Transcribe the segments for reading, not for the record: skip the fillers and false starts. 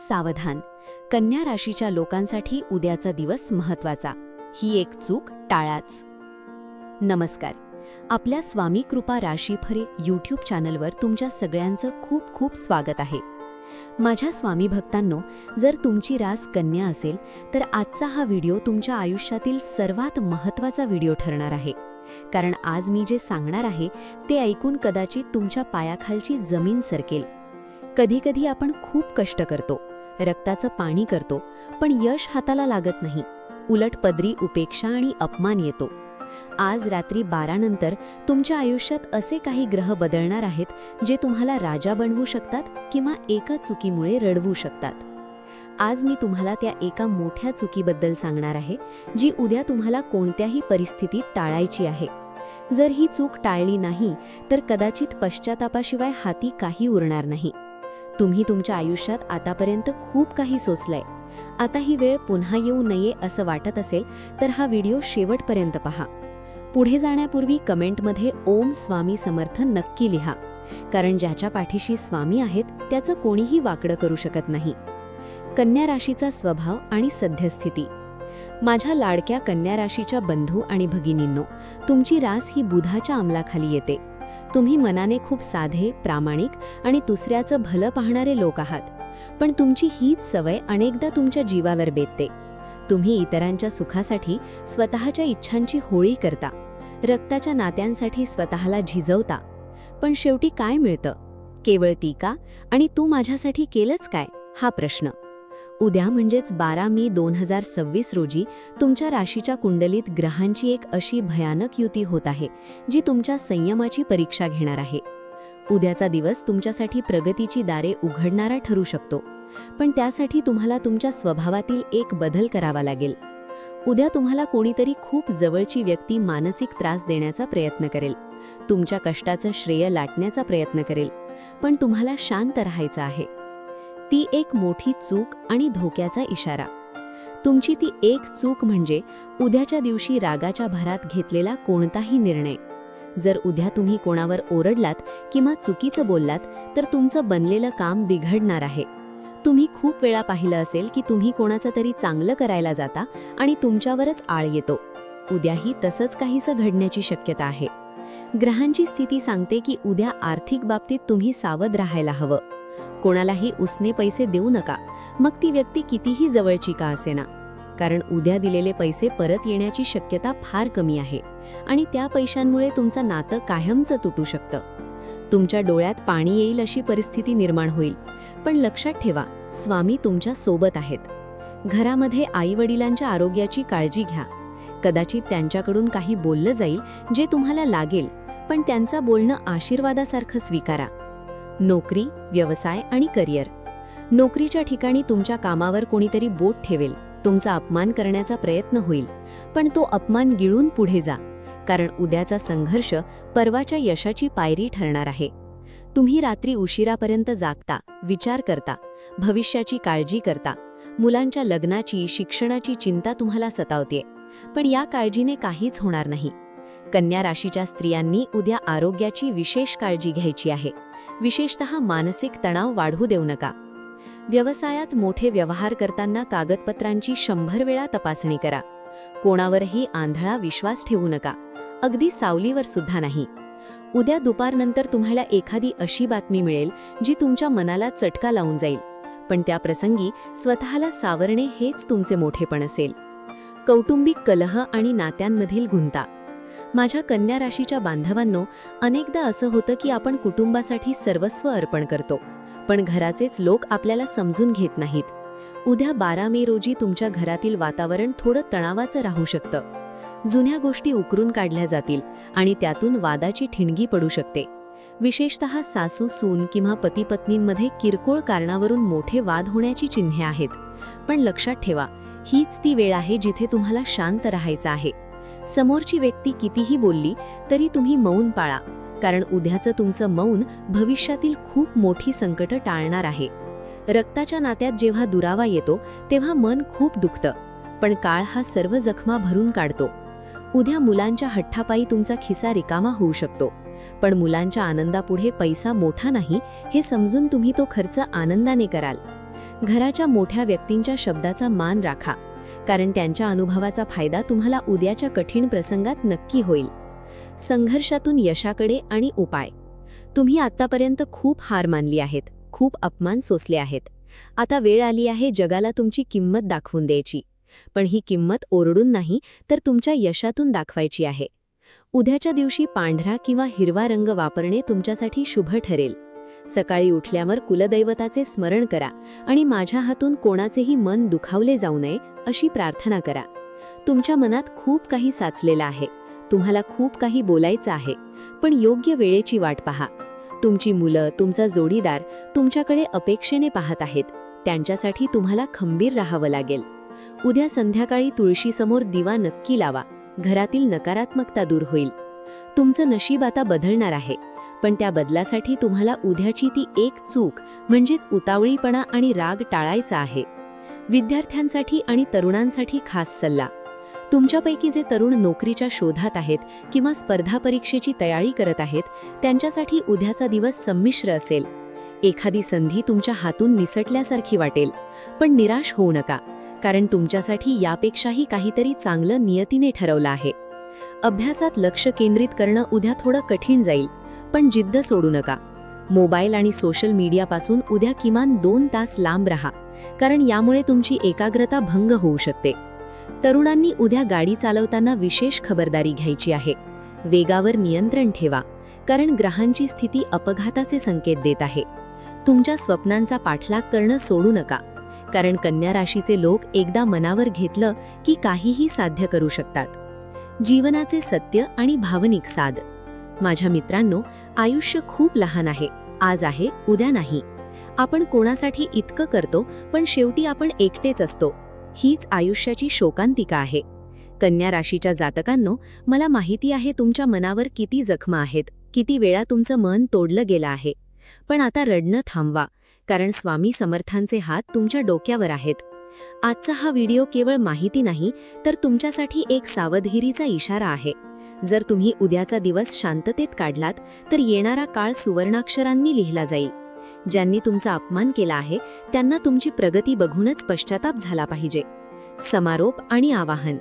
सावधान, कन्या राशीच्या लोकांसाठी उद्याचा दिवस महत्त्वाचा. ही एक चूक टाळाच. नमस्कार. आपल्या स्वामी कृपा राशीफळ यूट्यूब चॅनलवर तुमच्या सगळ्यांचं खूप खूप स्वागत आहे. माझ्या स्वामी भक्तांनो, जर तुमची रास कन्या असेल तर आजचा हा व्हिडिओ तुमच्या आयुष्यातील सर्वात महत्त्वाचा व्हिडिओ ठरणार आहे. कारण आज मी जे सांगणार आहे ते ऐकून कदाचित तुमच्या पायाखालची जमीन सरकेल. कधीकधी आपण खूप कष्ट करतो, रक्ताचं पाणी करतो, पण यश हाताला लागत नाही. उलट पदरी उपेक्षा आणि अपमान येतो. आज रात्री 12 नंतर तुमच्या आयुष्यात असे काही ग्रह बदलणार आहेत जे तुम्हाला राजा बनवू शकतात किंवा एका चुकीमुळे रडवू शकतात. आज मी तुम्हाला त्या एका मोठ्या चुकीबद्दल सांगणार आहे जी उद्या तुम्हाला कोणत्याही परिस्थितीत टाळायची आहे. जर ही चूक टाळली नाही तर कदाचित पश्चातापाशिवाय हाती काही उरणार नाही. तुम्ही तुमच्या आयुष्यात आतापर्यंत खूप काही सोचलंय. आता ही वेळ पुन्हा येऊ नये असं वाटत असेल तर हा व्हिडिओ शेवटपर्यंत पहा. पुढे जाण्यापूर्वी कमेंटमध्ये ओम स्वामी समर्थ नक्की लिहा, कारण ज्याच्या पाठीशी स्वामी आहेत त्याचं कोणीही वाकडं करू शकत नाही. कन्या राशीचा स्वभाव आणि सद्यस्थिती. माझ्या लाडक्या कन्या राशीच्या बंधू आणि भगिनींनो, तुमची रास ही बुधाच्या अंमलाखाली येते. तुम्ही मनाने खूप साधे, प्रामाणिक आणि दुसऱ्याचं भलं पाहणारे लोक आहात. पण तुमची हीच सवय अनेकदा तुमच्या जीवावर बेतते. तुम्ही इतरांच्या सुखासाठी स्वतःच्या इच्छांची होळी करता, रक्ताच्या नात्यांसाठी स्वतःला झिजवता. पण शेवटी काय मिळतं? केवळ टीका आणि तू माझ्यासाठी केलंच काय हा प्रश्न. उद्या म्हणजेच 12 मे 2026 रोजी तुमच्या राशीच्या कुंडलीत ग्रहांची एक अशी भयानक युती होत आहे जी तुमच्या संयमाची परीक्षा घेणार आहे. उद्याचा दिवस तुमच्यासाठी प्रगतीची दारे उघडणारा ठरू शकतो, पण त्यासाठी तुम्हाला तुमच्या स्वभावातील एक बदल करावा लागेल. उद्या तुम्हाला कोणीतरी खूप जवळची व्यक्ती मानसिक त्रास देण्याचा प्रयत्न करेल, तुमच्या कष्टाचं श्रेय लाटण्याचा प्रयत्न करेल, पण तुम्हाला शांत राहायचं आहे. ती एक मोठी चूक आणि धोक्याचा इशारा. तुमची ती एक चूक म्हणजे उद्याच्या दिवशी रागाच्या भरात घेतलेला कोणताही निर्णय. जर उद्या तुम्ही कोणावर ओरडलात किंवा चुकीचं बोललात तर तुमचं बनलेलं काम बिघडणार आहे. तुम्ही खूप वेळा पाहिलं असेल की तुम्ही कोणाचं तरी चांगलं करायला जाता आणि तुमच्यावरच आळ येतो. उद्याही तसंच काहीसं घडण्याची शक्यता आहे. ग्रहांची स्थिती सांगते की उद्या आर्थिक बाबतीत तुम्ही सावध राहायला हवं. कोणालाही उसने पैसे देऊ नका, मग ती व्यक्ती कितीही जवळची का असेना, कारण उद्या दिलेले पैसे परत येण्याची शक्यता फार कमी आहे आणि त्या पैशांमुळे तुमचं नातं कायमचं तुटू शकतं. तुमच्या डोळ्यात पाणी येईल अशी परिस्थिती निर्माण होईल, पण लक्षात ठेवा, स्वामी तुमच्या सोबत आहेत. घरामध्ये आईवडिलांच्या आरोग्याची काळजी घ्या. कदाचित त्यांच्याकडून काही बोललं जाईल जे तुम्हाला लागेल, पण त्यांचं बोलणं आशीर्वादासारखं स्वीकारा. नोकरी, व्यवसाय आणि करिअर. नोकरीच्या ठिकाणी तुमच्या कामावर कोणीतरी बोट ठेवेल, तुमचा अपमान करण्याचा प्रयत्न होईल, पण तो अपमान गिळून पुढे जा, कारण उद्याचा संघर्ष परवाच्या यशाची पायरी ठरणार आहे. तुम्ही रात्री उशिरापर्यंत जागता, विचार करता, भविष्याची काळजी करता. मुलांच्या लग्नाची, शिक्षणाची चिंता तुम्हाला सतावते, पण या काळजीने काहीच होणार नाही. कन्या राशीच्या स्त्रियांनी उद्या आरोग्याची विशेष काळजी घ्यायची आहे. विशेषतः मानसिक तणाव वाढू देऊ नका. व्यवसायात मोठे व्यवहार करताना कागदपत्रांची 100 वेळा तपासणी करा. कोणावरही आंधळा विश्वास ठेवू नका, अगदी सावलीवर सुद्धा नाही. उद्या दुपारनंतर तुम्हाला एखादी अशी बातमी मिळेल जी तुमच्या मनाला चटका लावून जाईल, पण त्या प्रसंगी स्वतःला सावरणे हेच तुमचे मोठेपण असेल. कौटुंबिक कलह आणि नात्यांमधील गुंता. माझ्या कन्या राशीच्या बांधवांनो, अनेकदा असं होतं की आपण कुटुंबासाठी सर्वस्व अर्पण करतो, पण घराचेच लोक आपल्याला समजून घेत नाहीत. उद्या 12 मे रोजी तुमच्या घरातील वातावरण थोडं तणावाचं राहू शकतं. जुन्या गोष्टी उकरून काढल्या जातील आणि त्यातून वादाची ठिणगी पडू शकते. विशेषतः सासू सून किंवा पती-पत्नींमध्ये किरकोळ कारणावरून मोठे वाद होण्याची चिन्हे आहेत. पण लक्षात ठेवा, हीच ती वेळ आहे जिथे तुम्हाला शांत राहायचं आहे. समोरची व्यक्ती कितीही बोलली तरी तुम्ही मौन पाळा, कारण उद्याचं तुमचं मौन भविष्यातील खूप मोठी संकटं टाळणार आहे. रक्ताच्या नात्यात जेव्हा दुरावा येतो तेव्हा मन खूप दुखतं, पण काळ हा सर्व जखमा भरून काढतो. उद्या मुलांच्या हट्टापायी तुमचा खिसा रिकामा होऊ शकतो, पण मुलांच्या आनंदापुढे पैसा मोठा नाही हे समजून तुम्ही तो खर्च आनंदाने कराल. घराच्या मोठ्या व्यक्तींच्या शब्दाचा मान राखा, कारण त्यांच्या अनुभवाचा फायदा तुम्हाला उद्याच्या कठीण प्रसंगात नक्की होईल. संघर्षातून यशाकडे आणि उपाय. तुम्ही आत्तापर्यंत खूप हार मानली आहेत, खूप अपमान सोसले आहेत. आता वेळ आली आहे जगाला तुमची किंमत दाखवून द्यायची. पण ही किंमत ओरडून नाही, तर तुमच्या यशातून दाखवायची आहे. उद्याच्या दिवशी पांढरा किंवा हिरवा रंग वापरणे तुमच्यासाठी शुभ ठरेल. सकाळी उठल्यावर कुलदैवताचे स्मरण करा आणि माझ्या हातून कोणाचेही मन दुखावले जाऊ नये अशी प्रार्थना करा. तुमच्या मनात खूप काही साचलेलं आहे, तुम्हाला खूप काही बोलायचं आहे, पण योग्य वेळेची वाट पहा. तुमची मुलं, तुमचा जोडीदार तुमच्याकडे अपेक्षेने पाहत आहेत. त्यांच्यासाठी तुम्हाला खंबीर राहावं लागेल. उद्या संध्याकाळी तुळशीसमोर दिवा नक्की लावा. घरातील नकारात्मकता दूर होईल. तुमचं नशीब आता बदलणार आहे, पण त्या बदलासाठी तुम्हाला उद्याची ती एक चूक म्हणजेच उतावळीपणा आणि राग टाळायचा आहे. विद्यार्थ्यांसाठी आणि तरुणांसाठी खास सल्ला. तुमच्यापैकी जे तरुण नोकरीच्या शोधात आहेत किंवा स्पर्धा परीक्षेची तयारी करत आहेत, त्यांच्यासाठी उद्याचा दिवस संमिश्र असेल. एखादी संधी तुमच्या हातून निसटल्यासारखी वाटेल, पण निराश होऊ नका, कारण तुमच्यासाठी यापेक्षाही काहीतरी चांगलं नियतीने ठरवलं आहे. अभ्यासात लक्ष केंद्रित करणं उद्या थोडं कठीण जाईल, पण जिद्द सोडू नका. मोबाईल आणि सोशल मीडियापासून उद्या किमान 2 तास लांब राहा, कारण यामुळे तुमची एकाग्रता भंग होऊ शकते. तरुणांनी उद्या गाडी चालवताना विशेष खबरदारी घ्यायची आहे. वेगावर नियंत्रण ठेवा, कारण ग्रहांची स्थिती अपघाताचे संकेत देत आहे. तुमच्या स्वप्नांचा पाठलाग करणं सोडू नका, कारण कन्या राशीचे लोक एकदा मनावर घेतलं की काहीही साध्य करू शकतात. जीवनाचे सत्य आणि भावनिक साध. माझ्या मित्रांनो, आयुष्य खूप लहान आहे. आज आहे, उद्या नाही. आपण कोणासाठी इतकं करतो, पण शेवटी आपण एकटेच असतो. हीच आयुष्याची शोकांतिका आहे. कन्या राशीच्या जातकांनो, मला माहिती आहे तुमच्या मनावर किती जखमा आहेत, किती वेळा तुमचं मन तोडलं गेलं आहे. पण आता रडणं थांबवा, कारण स्वामी समर्थांचे हात तुमच्या डोक्यावर आहेत. आजचा हा व्हिडिओ केवळ माहिती नाही, तर तुमच्यासाठी एक सावधगिरीचा इशारा आहे. जर तुम्ही उद्याचा दिवस शांततेत काढलात, तर येणारा काळ सुवर्णाक्षरांनी लिहिला जाईल. ज्यांनी तुमचा अपमान केला आहे, त्यांना तुमची प्रगती बघूनच पश्चाताप झाला पाहिजे. समारोप आणि आवाहन.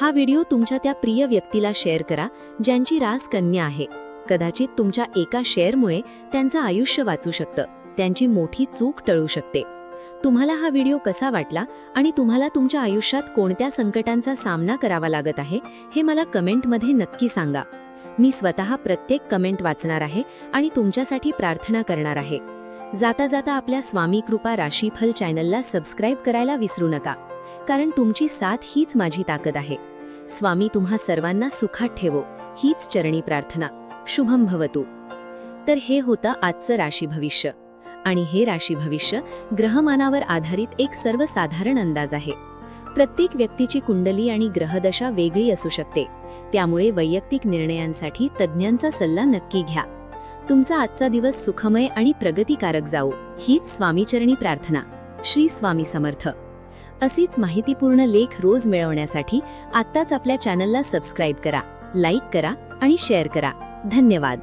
हा व्हिडिओ तुमच्या त्या प्रिय व्यक्तीला शेअर करा, ज्यांची रास कन्या आहे. कदाचित तुमच्या एका शेअरमुळे त्यांचं आयुष्य वाचू शकतं, त्यांची मोठी चूक टळू शकते. तुम्हाला हा व्हिडिओ कसा वाटला आणि तुम्हाला तुमच्या आयुष्यात कोणत्या संकटांचा सामना करावा लागत आहे, हे मला कमेंटमध्ये नक्की सांगा. मी स्वतः प्रत्येक कमेंट वाचणार आहे आणि तुमच्यासाठी प्रार्थना करणार आहे. जाता जाता आपल्या स्वामी कृपा राशीफल चॅनलला सबस्क्राईब करायला विसरू नका, कारण तुमची साथ हीच माझी ताकद आहे. स्वामी तुम्हा सर्वांना सुखात ठेवो, हीच चरणी प्रार्थना. शुभम भवतु. तर हे होतं आजचं राशी भविष्य, आणि हे राशी भविष्य ग्रहमानावर आधारित एक सर्वसाधारण अंदाज आहे. प्रत्येक व्यक्तीची कुंडली आणि ग्रहदशा वेगळी असू शकते, त्यामुळे वैयक्तिक निर्णयांसाठी तज्ज्ञांचा सल्ला नक्की घ्या. तुमचा आजचा दिवस सुखमय आणि प्रगतिकारक जाऊ, हीच स्वामीचरणी प्रार्थना. श्री स्वामी समर्थ. असेच माहितीपूर्ण लेख रोज मिळवण्यासाठी आत्ताच आपल्या चॅनलला सबस्क्राईब करा, लाईक करा आणि शेअर करा. धन्यवाद.